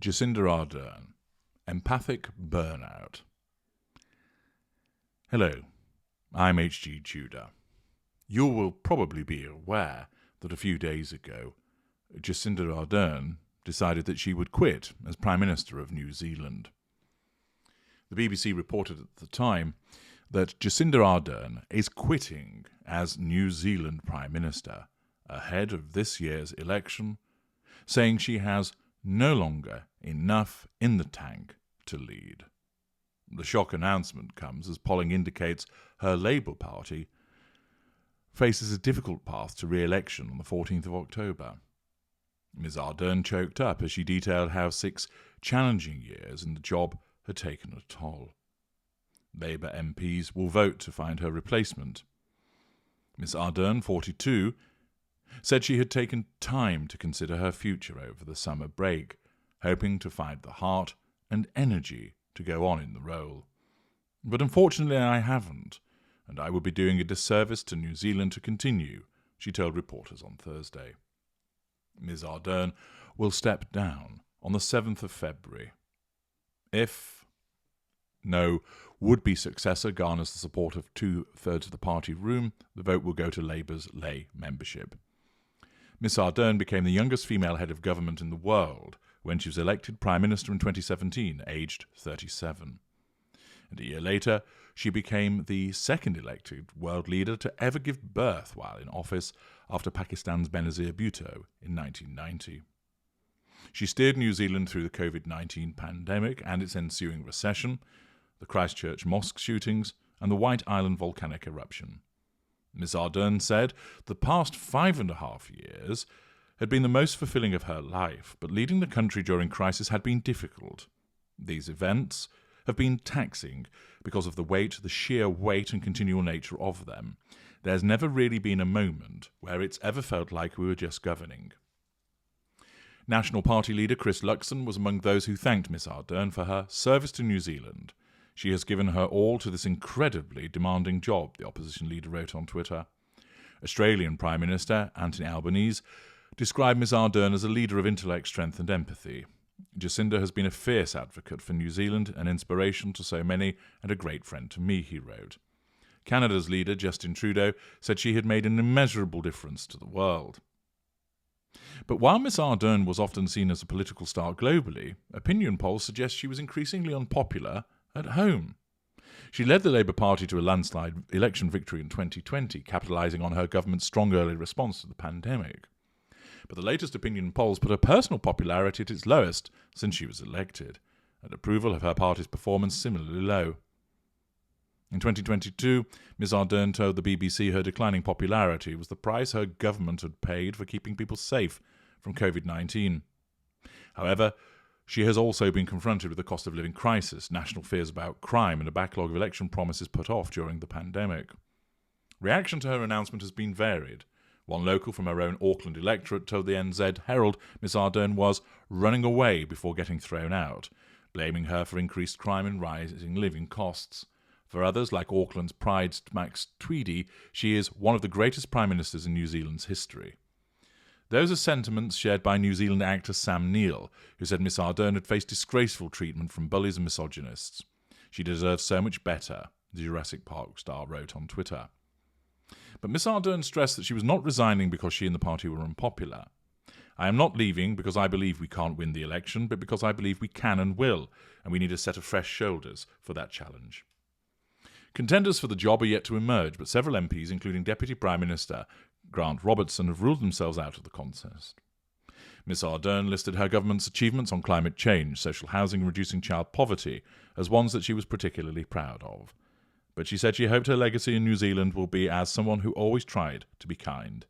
Jacinda Ardern, Empathic Burnout. Hello, I'm H.G. Tudor. You will probably be aware that a few days ago, Jacinda Ardern decided that she would quit as Prime Minister of New Zealand. The BBC reported at the time that Jacinda Ardern is quitting as New Zealand Prime Minister ahead of this year's election, saying she has no longer enough in the tank to lead. The shock announcement comes as polling indicates her Labour Party faces a difficult path to re-election on the 14th of October. Ms Ardern choked up as she detailed how 6 challenging years in the job had taken a toll. Labour MPs will vote to find her replacement. Ms Ardern, 42, said she had taken time to consider her future over the summer break, hoping to find the heart and energy to go on in the role. But unfortunately I haven't, and I would be doing a disservice to New Zealand to continue, she told reporters on Thursday. Ms Ardern will step down on the 7th of February. If no would-be successor garners the support of 2/3 of the party room, the vote will go to Labour's lay membership. Ms Ardern became the youngest female head of government in the world when she was elected Prime Minister in 2017, aged 37. And a year later, she became the second elected world leader to ever give birth while in office after Pakistan's Benazir Bhutto in 1990. She steered New Zealand through the COVID-19 pandemic and its ensuing recession, the Christchurch mosque shootings, and the White Island volcanic eruption. Ms Ardern said the past 5.5 years had been the most fulfilling of her life, but leading the country during crisis had been difficult. These events have been taxing because of the sheer weight and continual nature of them. There's never really been a moment where it's ever felt like we were just governing. National Party leader Chris Luxon was among those who thanked Ms Ardern for her service to New Zealand. She has given her all to this incredibly demanding job, the opposition leader wrote on Twitter. Australian Prime Minister Anthony Albanese described Ms Ardern as a leader of intellect, strength and empathy. Jacinda has been a fierce advocate for New Zealand, an inspiration to so many and a great friend to me, he wrote. Canada's leader, Justin Trudeau, said she had made an immeasurable difference to the world. But while Ms Ardern was often seen as a political star globally, opinion polls suggest she was increasingly unpopular at home. She led the Labour Party to a landslide election victory in 2020, capitalising on her government's strong early response to the pandemic. But the latest opinion polls put her personal popularity at its lowest since she was elected, and approval of her party's performance similarly low. In 2022, Ms Ardern told the BBC her declining popularity was the price her government had paid for keeping people safe from COVID-19. However, she has also been confronted with the cost of living crisis, national fears about crime, and a backlog of election promises put off during the pandemic. Reaction to her announcement has been varied. One local from her own Auckland electorate told the NZ Herald Ms Ardern was running away before getting thrown out, blaming her for increased crime and rising living costs. For others, like Auckland's Pride Max Tweedy, she is one of the greatest prime ministers in New Zealand's history. Those are sentiments shared by New Zealand actor Sam Neill, who said Ms Ardern had faced disgraceful treatment from bullies and misogynists. She deserves so much better, the Jurassic Park star wrote on Twitter. But Ms Ardern stressed that she was not resigning because she and the party were unpopular. I am not leaving because I believe we can't win the election, but because I believe we can and will, and we need a set of fresh shoulders for that challenge. Contenders for the job are yet to emerge, but several MPs, including Deputy Prime Minister Grant Robertson, have ruled themselves out of the contest. Ms Ardern listed her government's achievements on climate change, social housing and reducing child poverty as ones that she was particularly proud of. But she said she hoped her legacy in New Zealand will be as someone who always tried to be kind.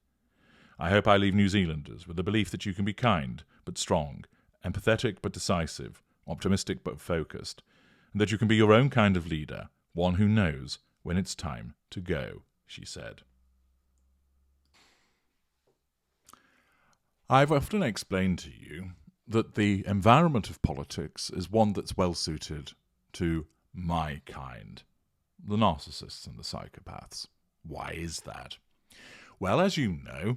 I hope I leave New Zealanders with the belief that you can be kind but strong, empathetic but decisive, optimistic but focused, and that you can be your own kind of leader, one who knows when it's time to go, she said. I've often explained to you that the environment of politics is one that's well suited to my kind, the narcissists and the psychopaths. Why is that? Well, as you know,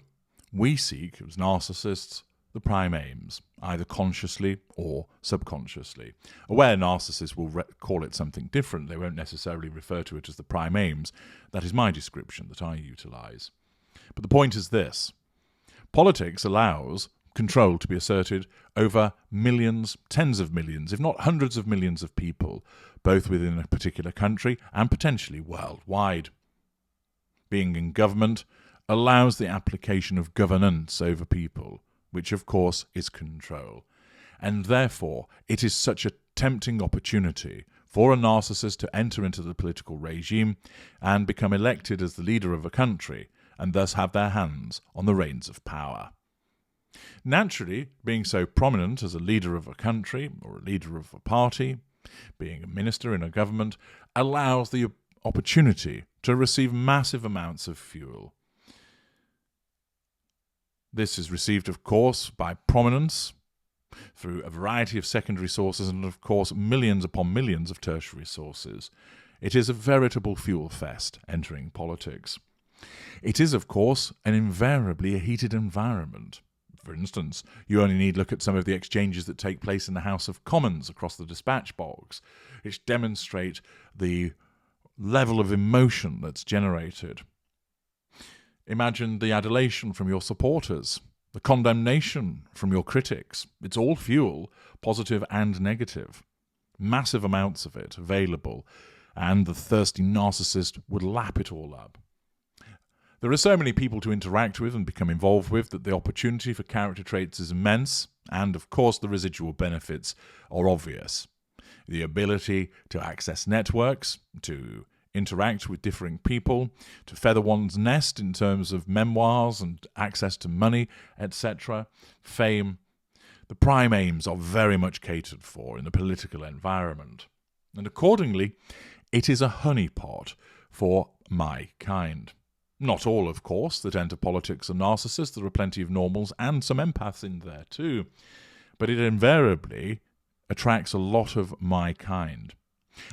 we seek, as narcissists, the prime aims, either consciously or subconsciously. Aware narcissists will call it something different. They won't necessarily refer to it as the prime aims. That is my description that I utilise. But the point is this. Politics allows control to be asserted over millions, tens of millions, if not hundreds of millions of people, both within a particular country and potentially worldwide. Being in government allows the application of governance over people, which of course is control. And therefore, it is such a tempting opportunity for a narcissist to enter into the political regime and become elected as the leader of a country, and thus have their hands on the reins of power. Naturally, being so prominent as a leader of a country or a leader of a party, being a minister in a government, allows the opportunity to receive massive amounts of fuel. This is received, of course, by prominence through a variety of secondary sources and, of course, millions upon millions of tertiary sources. It is a veritable fuel fest entering politics. It is, of course, invariably a heated environment. For instance, you only need look at some of the exchanges that take place in the House of Commons across the dispatch box, which demonstrate the level of emotion that's generated. Imagine the adulation from your supporters, the condemnation from your critics. It's all fuel, positive and negative. Massive amounts of it available, and the thirsty narcissist would lap it all up. There are so many people to interact with and become involved with that the opportunity for character traits is immense, and of course the residual benefits are obvious. The ability to access networks, to interact with differing people, to feather one's nest in terms of memoirs and access to money, etc., fame. The prime aims are very much catered for in the political environment. And accordingly, it is a honeypot for my kind. Not all, of course, that enter politics are narcissists. There are plenty of normals and some empaths in there too. But it invariably attracts a lot of my kind.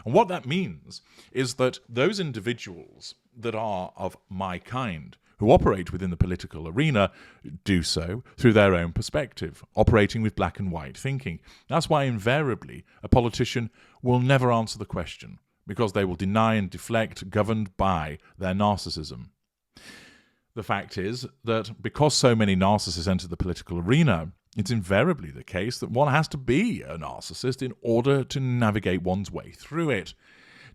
And what that means is that those individuals that are of my kind, who operate within the political arena, do so through their own perspective, operating with black and white thinking. That's why invariably a politician will never answer the question, because they will deny and deflect, governed by their narcissism. The fact is that because so many narcissists enter the political arena, it's invariably the case that one has to be a narcissist in order to navigate one's way through it,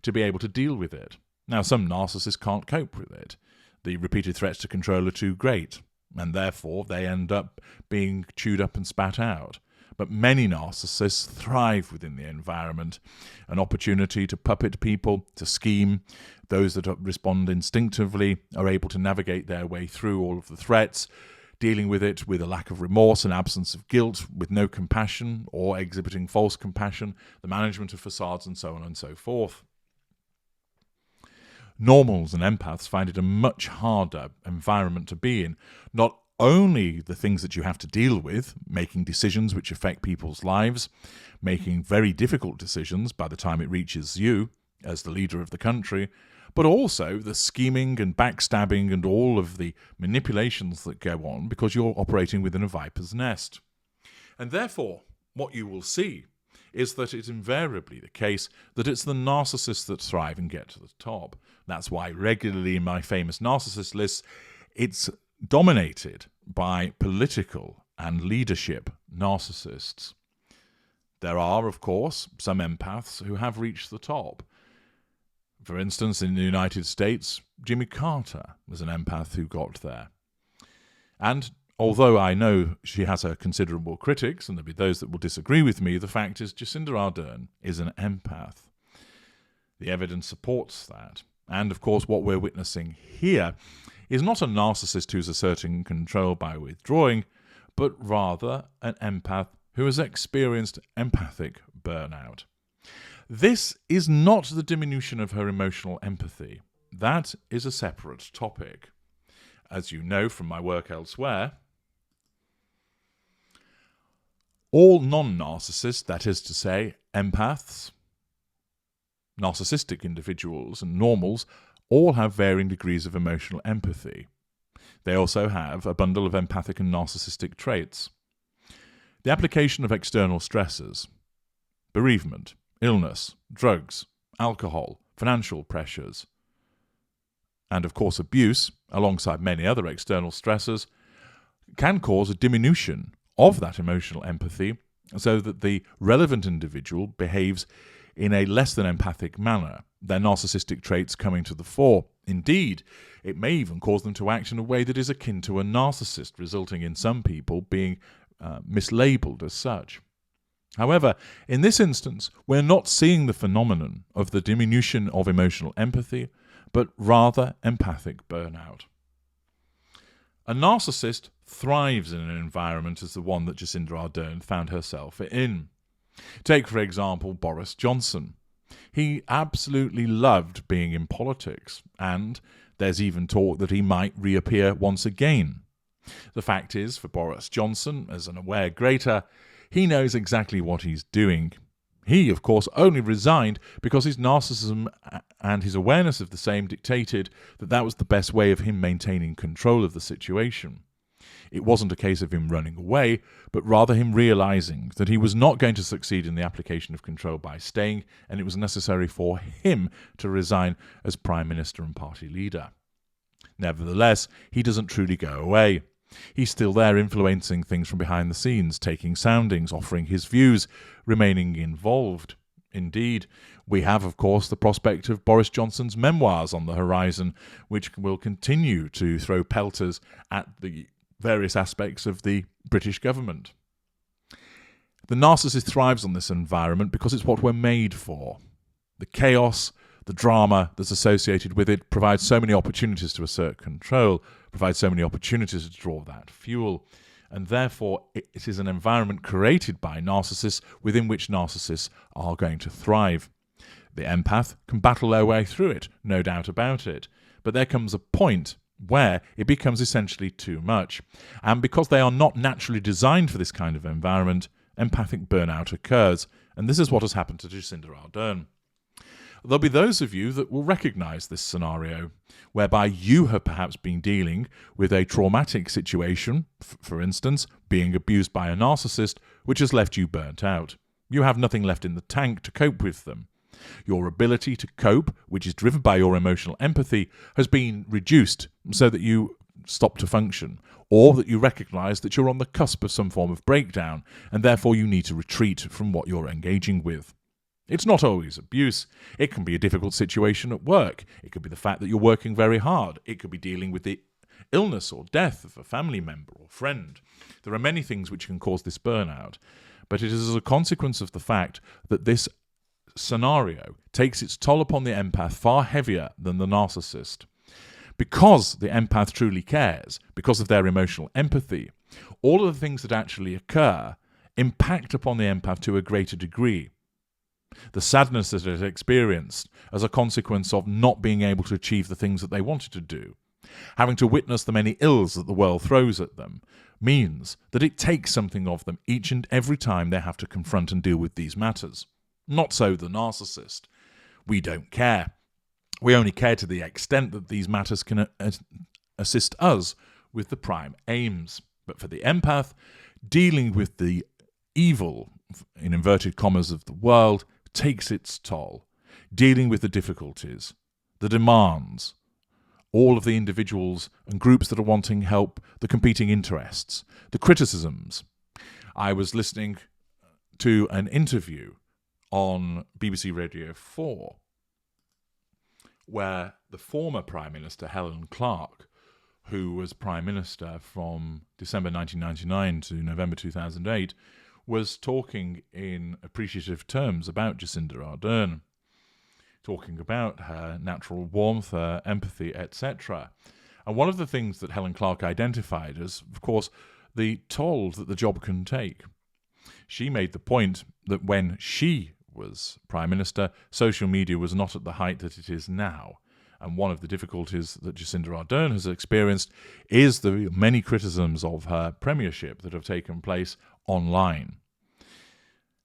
to be able to deal with it. Now, some narcissists can't cope with it. The repeated threats to control are too great, and therefore they end up being chewed up and spat out. But many narcissists thrive within the environment, an opportunity to puppet people, to scheme. Those that respond instinctively are able to navigate their way through all of the threats, dealing with it with a lack of remorse and absence of guilt, with no compassion or exhibiting false compassion, the management of facades and so on and so forth. Normals and empaths find it a much harder environment to be in. Not only the things that you have to deal with, making decisions which affect people's lives, making very difficult decisions by the time it reaches you as the leader of the country, but also the scheming and backstabbing and all of the manipulations that go on because you're operating within a viper's nest. And therefore, what you will see is that it's invariably the case that it's the narcissists that thrive and get to the top. That's why regularly in my famous narcissist lists, it's dominated by political and leadership narcissists. There are, of course, some empaths who have reached the top. For instance, in the United States, Jimmy Carter was an empath who got there. And although I know she has her considerable critics, and there'll be those that will disagree with me, the fact is Jacinda Ardern is an empath. The evidence supports that. And, of course, what we're witnessing here is not a narcissist who's asserting control by withdrawing, but rather an empath who has experienced empathic burnout. This is not the diminution of her emotional empathy. That is a separate topic. As you know from my work elsewhere, all non-narcissists, that is to say, empaths, narcissistic individuals and normals, all have varying degrees of emotional empathy. They also have a bundle of empathic and narcissistic traits. The application of external stressors, bereavement, illness, drugs, alcohol, financial pressures, and of course abuse, alongside many other external stressors, can cause a diminution of that emotional empathy so that the relevant individual behaves in a less than empathic manner, their narcissistic traits coming to the fore. Indeed, it may even cause them to act in a way that is akin to a narcissist, resulting in some people being mislabeled as such. However, in this instance, we're not seeing the phenomenon of the diminution of emotional empathy, but rather empathic burnout. A narcissist thrives in an environment as the one that Jacinda Ardern found herself in. Take, for example, Boris Johnson. He absolutely loved being in politics, and there's even talk that he might reappear once again. The fact is, for Boris Johnson, as an aware grater, he knows exactly what he's doing. He, of course, only resigned because his narcissism and his awareness of the same dictated that that was the best way of him maintaining control of the situation. It wasn't a case of him running away, but rather him realizing that he was not going to succeed in the application of control by staying, and it was necessary for him to resign as Prime Minister and party leader. Nevertheless, he doesn't truly go away. He's still there influencing things from behind the scenes, taking soundings, offering his views, remaining involved. Indeed, we have, of course, the prospect of Boris Johnson's memoirs on the horizon, which will continue to throw pelters at the various aspects of the British government. The narcissist thrives on this environment because it's what we're made for. The chaos, the drama that's associated with it provides so many opportunities to assert control, provides so many opportunities to draw that fuel, and therefore it is an environment created by narcissists within which narcissists are going to thrive. The empath can battle their way through it, no doubt about it, but there comes a point where it becomes essentially too much. And because they are not naturally designed for this kind of environment, empathic burnout occurs. And this is what has happened to Jacinda Ardern. There'll be those of you that will recognise this scenario, whereby you have perhaps been dealing with a traumatic situation, for instance, being abused by a narcissist, which has left you burnt out. You have nothing left in the tank to cope with them. Your ability to cope, which is driven by your emotional empathy, has been reduced so that you stop to function, or that you recognise that you're on the cusp of some form of breakdown, and therefore you need to retreat from what you're engaging with. It's not always abuse. It can be a difficult situation at work. It could be the fact that you're working very hard. It could be dealing with the illness or death of a family member or friend. There are many things which can cause this burnout, but it is as a consequence of the fact that this scenario takes its toll upon the empath far heavier than the narcissist. Because the empath truly cares, because of their emotional empathy, all of the things that actually occur impact upon the empath to a greater degree. The sadness that it experienced as a consequence of not being able to achieve the things that they wanted to do, having to witness the many ills that the world throws at them, means that it takes something of them each and every time they have to confront and deal with these matters. Not so the narcissist. We don't care. We only care to the extent that these matters can assist us with the prime aims. But for the empath, dealing with the evil, in inverted commas, of the world takes its toll. Dealing with the difficulties, the demands, all of the individuals and groups that are wanting help, the competing interests, the criticisms. I was listening to an interview on BBC Radio 4 where the former Prime Minister, Helen Clark, who was Prime Minister from December 1999 to November 2008, was talking in appreciative terms about Jacinda Ardern, talking about her natural warmth, her empathy, etc. And one of the things that Helen Clark identified is, of course, the toll that the job can take. She made the point that when she was Prime Minister, social media was not at the height that it is now. And one of the difficulties that Jacinda Ardern has experienced is the many criticisms of her premiership that have taken place online.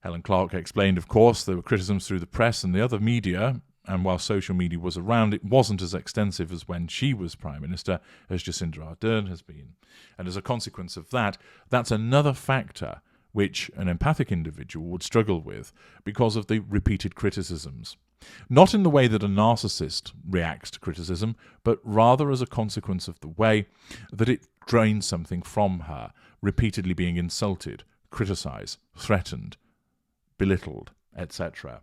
Helen Clark explained, of course, there were criticisms through the press and the other media, and while social media was around, it wasn't as extensive as when she was Prime Minister as Jacinda Ardern has been. And as a consequence of that, that's another factor which an empathic individual would struggle with because of the repeated criticisms. Not in the way that a narcissist reacts to criticism, but rather as a consequence of the way that it drains something from her, repeatedly being insulted, criticised, threatened, belittled, etc.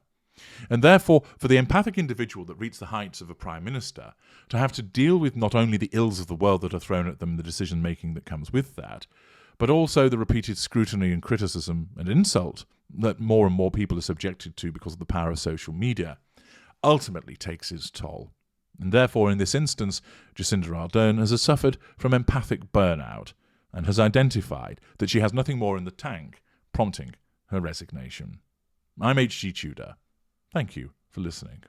And therefore, for the empathic individual that reaches the heights of a prime minister, to have to deal with not only the ills of the world that are thrown at them, the decision-making that comes with that, but also the repeated scrutiny and criticism and insult that more and more people are subjected to because of the power of social media, ultimately takes its toll. And therefore, in this instance, Jacinda Ardern has suffered from empathic burnout and has identified that she has nothing more in the tank, prompting her resignation. I'm H.G. Tudor. Thank you for listening.